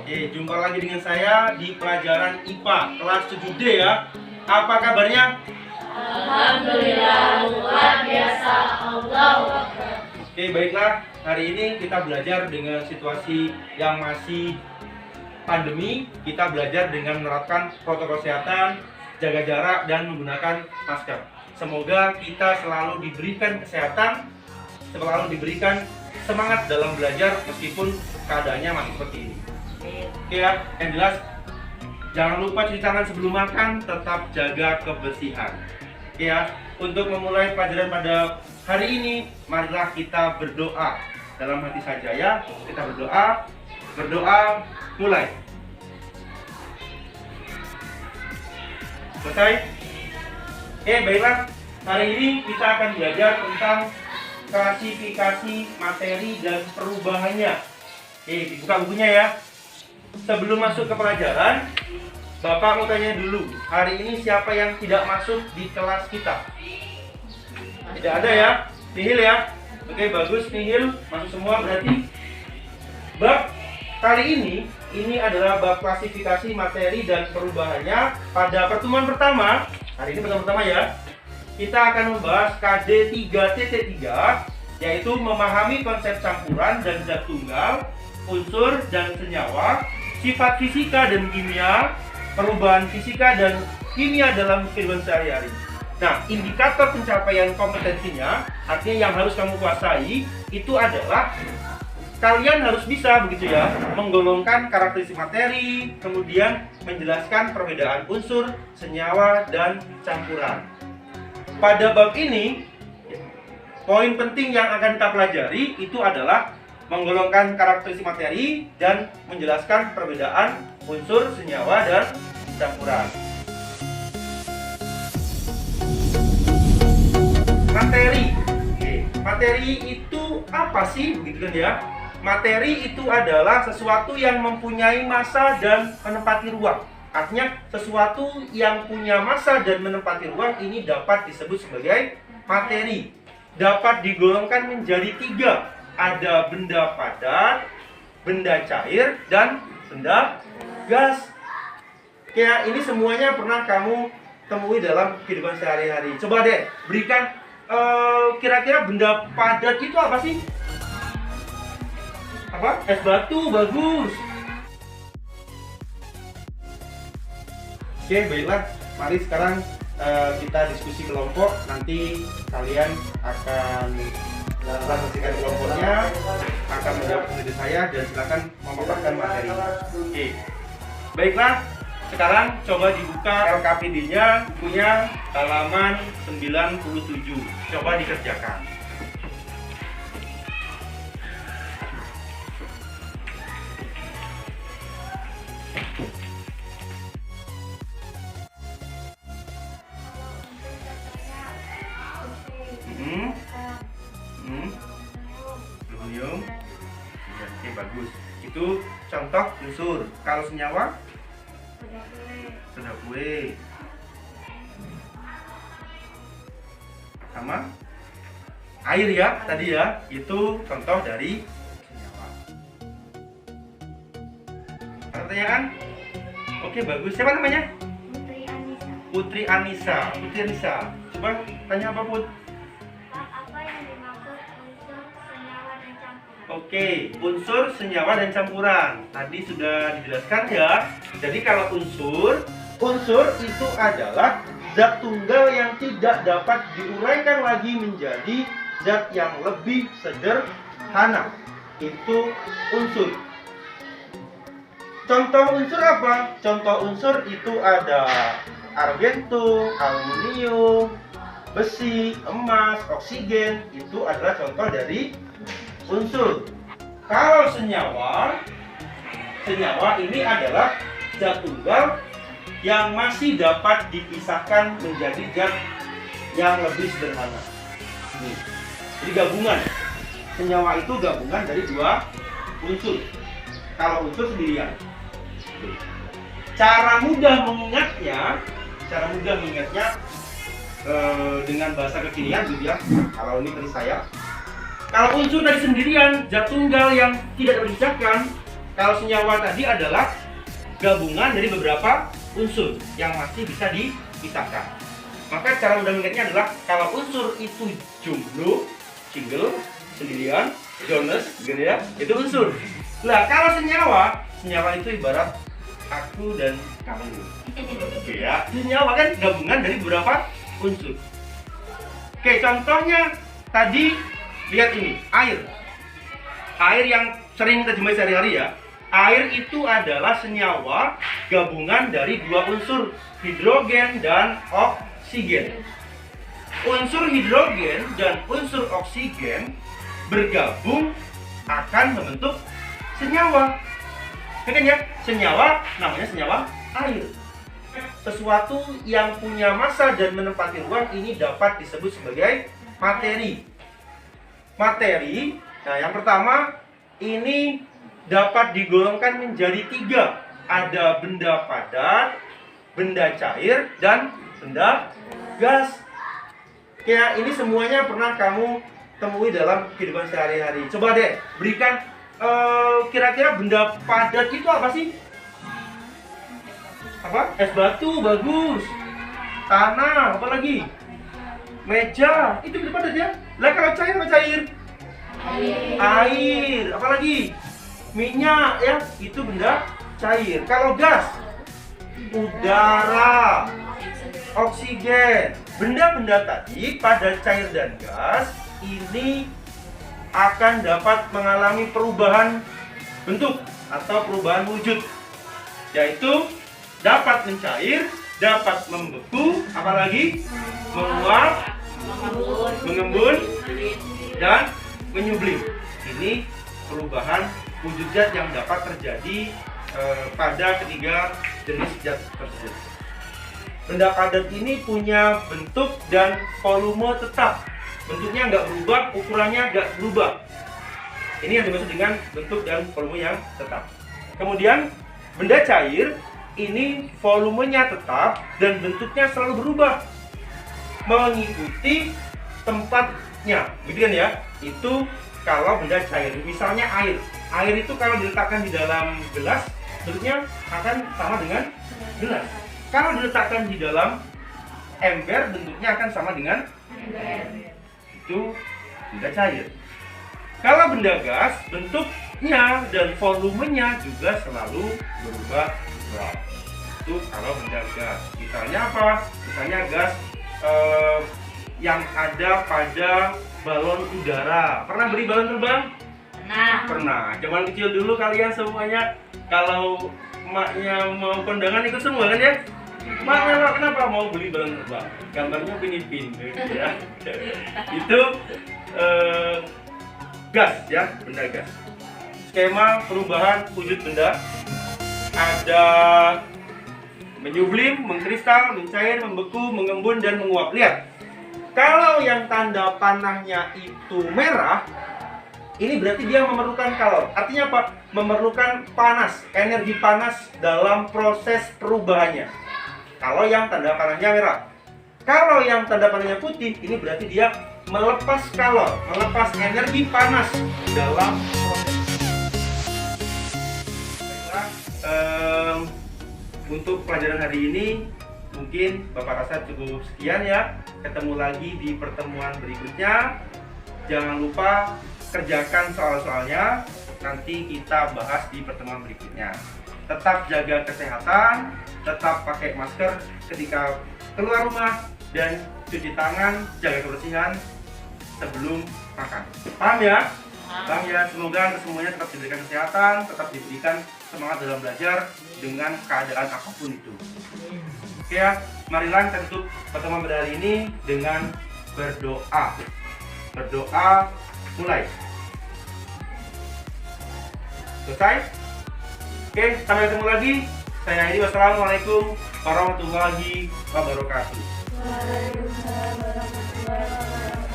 Oke, jumpa lagi dengan saya di pelajaran IPA kelas 7D ya. Apa kabarnya? Alhamdulillah, luar biasa. Allahu Akbar. Oke, baiklah. Hari ini kita belajar dengan situasi yang masih pandemi. Kita belajar dengan menerapkan protokol kesehatan, jaga jarak, dan menggunakan masker. Semoga kita selalu diberikan kesehatan, selalu diberikan semangat dalam belajar meskipun keadaannya masih seperti ini. Oke ya, yang jelas jangan lupa cuci tangan sebelum makan, tetap jaga kebersihan. Oke ya, untuk memulai pelajaran pada hari ini, marilah kita berdoa dalam hati saja ya. Kita berdoa, mulai. Selesai? Oke, baiklah. Hari ini kita akan belajar tentang klasifikasi materi dan perubahannya. Oke, dibuka bukunya ya. Sebelum masuk ke pelajaran, Bapak mau tanya dulu, hari ini siapa yang tidak masuk di kelas kita? Tidak ada ya? Nihil ya? Oke, bagus, nihil. Masuk semua berarti. Bab kali ini adalah bab klasifikasi materi dan perubahannya. Pada pertemuan pertama, hari ini pertemuan pertama ya, kita akan membahas KD 3.3, yaitu memahami konsep campuran dan zat tunggal, unsur dan senyawa, sifat fisika dan kimia, perubahan fisika dan kimia dalam kehidupan sehari-hari. Nah, indikator pencapaian kompetensinya, artinya yang harus kamu kuasai, itu adalah kalian harus bisa begitu ya, menggolongkan karakteristik materi, kemudian menjelaskan perbedaan unsur, senyawa, dan campuran. Pada bab ini, poin penting yang akan kita pelajari itu adalah menggolongkan karakteristik materi dan menjelaskan perbedaan unsur, senyawa, dan campuran. Materi. Oke. Materi itu apa sih? Begitu kan ya? Materi itu adalah sesuatu yang mempunyai massa dan menempati ruang. Artinya sesuatu yang punya massa dan menempati ruang ini dapat disebut sebagai materi. Dapat digolongkan menjadi 3. Ada benda padat, benda cair, dan benda gas. Kayak ini semuanya pernah kamu temui dalam kehidupan sehari-hari. Coba deh, berikan kira-kira benda padat itu apa sih? Apa? Es batu, bagus. Oke, baiklah. Mari sekarang kita diskusi kelompok. Nanti kalian akan saksikan kelompoknya, akan menjawab pertanyaan saya, dan silakan memaparkan materi. Oke, baiklah. Sekarang coba dibuka LKPD-nya, bukunya halaman 97. Coba dikerjakan. Aluminium. Ya, oke, bagus. Itu contoh unsur. Kalau senyawa? Soda kue. Sama? Air ya, tadi ya. Itu contoh dari senyawa. Pertanyaan? Oke, bagus. Siapa namanya? Putri Anissa. Putri Anissa. Coba tanya apa, Put? Apa yang dimaksud unsur, senyawa, dan campuran? Oke, unsur, senyawa, dan campuran. Tadi sudah dijelaskan ya. Jadi kalau unsur itu adalah zat tunggal yang tidak dapat diuraikan lagi menjadi zat yang lebih sederhana. Itu unsur. Contoh unsur apa? Contoh unsur itu ada argentum, aluminium, besi, emas, oksigen. Itu adalah contoh dari unsur. Kalau senyawa ini adalah zat tunggal yang masih dapat dipisahkan menjadi zat yang lebih sederhana. Nih. Jadi gabungan. Senyawa itu gabungan dari 2 unsur. Kalau unsur sendirian. Cara mudah mengingatnya dengan bahasa kekinian gitu ya. Kalau ini tadi saya. Kalau unsur tadi sendirian, zat tunggal yang tidak terpisahkan, Kalau senyawa tadi adalah gabungan dari beberapa unsur yang masih bisa dipisahkan. Maka cara mudah mengingatnya adalah kalau unsur itu jomblo, single, sendirian, jones, gitu ya, itu unsur. Nah, kalau senyawa itu ibarat aku dan kamu. Oke ya, senyawa kan gabungan dari beberapa unsur. Oke, contohnya tadi lihat ini, air. Air yang sering kita jumpai sehari-hari ya. Air itu adalah senyawa gabungan dari dua unsur, hidrogen dan oksigen. Unsur hidrogen dan unsur oksigen bergabung akan membentuk senyawa. Kan ya, senyawa namanya senyawa air. Sesuatu yang punya massa dan menempati ruang ini dapat disebut sebagai materi. Materi, nah yang pertama ini dapat digolongkan menjadi 3. Ada benda padat, benda cair, dan benda gas. Kayak ini semuanya pernah kamu temui dalam kehidupan sehari-hari. Coba deh berikan kira-kira benda padat itu apa sih? Apa? Es batu, bagus. Tanah, apa lagi? Meja, itu benda padat ya. Lah kalau cair apa cair? Air, apa lagi? Minyak ya, itu benda cair. Kalau gas, udara, oksigen. Benda-benda tadi pada cair dan gas ini akan dapat mengalami perubahan bentuk atau perubahan wujud, yaitu dapat mencair, dapat membeku, apalagi menguap, mengembun, dan menyublim. Ini perubahan wujud zat yang dapat terjadi pada ketiga jenis zat tersebut. Benda padat ini punya bentuk dan volume tetap. Bentuknya nggak berubah, ukurannya nggak berubah. Ini yang dimaksud dengan bentuk dan volume yang tetap. Kemudian benda cair ini volumenya tetap dan bentuknya selalu berubah mengikuti tempatnya. Begitu kan ya? Itu kalau benda cair. Misalnya air. Air itu kalau diletakkan di dalam gelas, bentuknya akan sama dengan gelas. Kalau diletakkan di dalam ember, bentuknya akan sama dengan ember. Itu benda cair. Kalau benda gas, bentuknya dan volumenya juga selalu berubah-ubah. Itu kalau benda gas. Misalnya apa? Misalnya gas yang ada pada balon udara. Pernah beli balon terbang? Pernah. Zaman kecil dulu kalian semuanya kalau emaknya mau kondangan ikut semua kan ya? Mak, kenapa mau beli balon terbang? Gambarnya Upin ya. Itu gas ya, benda gas. Skema perubahan wujud benda ada menyublim, mengkristal, mencair, membeku, mengembun, dan menguap. Lihat, kalau yang tanda panahnya itu merah, ini berarti dia memerlukan kalor. Artinya apa? Memerlukan panas, energi panas dalam proses perubahannya. Kalau yang tanda panahnya merah. Kalau yang tanda panahnya putih, ini berarti dia melepas kalor, melepas energi panas dalam proses. Untuk pelajaran hari ini mungkin Bapak rasa cukup sekian ya. Ketemu lagi di pertemuan berikutnya. Jangan lupa kerjakan soal-soalnya. Nanti kita bahas di pertemuan berikutnya. Tetap jaga kesehatan, tetap pakai masker ketika keluar rumah, dan cuci tangan, jaga kebersihan sebelum makan. Paham ya? Paham ya? Semoga semuanya tetap diberikan kesehatan, tetap diberikan semangat dalam belajar dengan keadaan apapun itu. Oke ya, marilah kita tutup pertemuan pada hari ini dengan berdoa. Berdoa, mulai. Selesai? Oke, sampai ketemu lagi. Saya Edi, wassalamualaikum warahmatullahi wabarakatuh. Waalaikumsalam warahmatullahi wabarakatuh.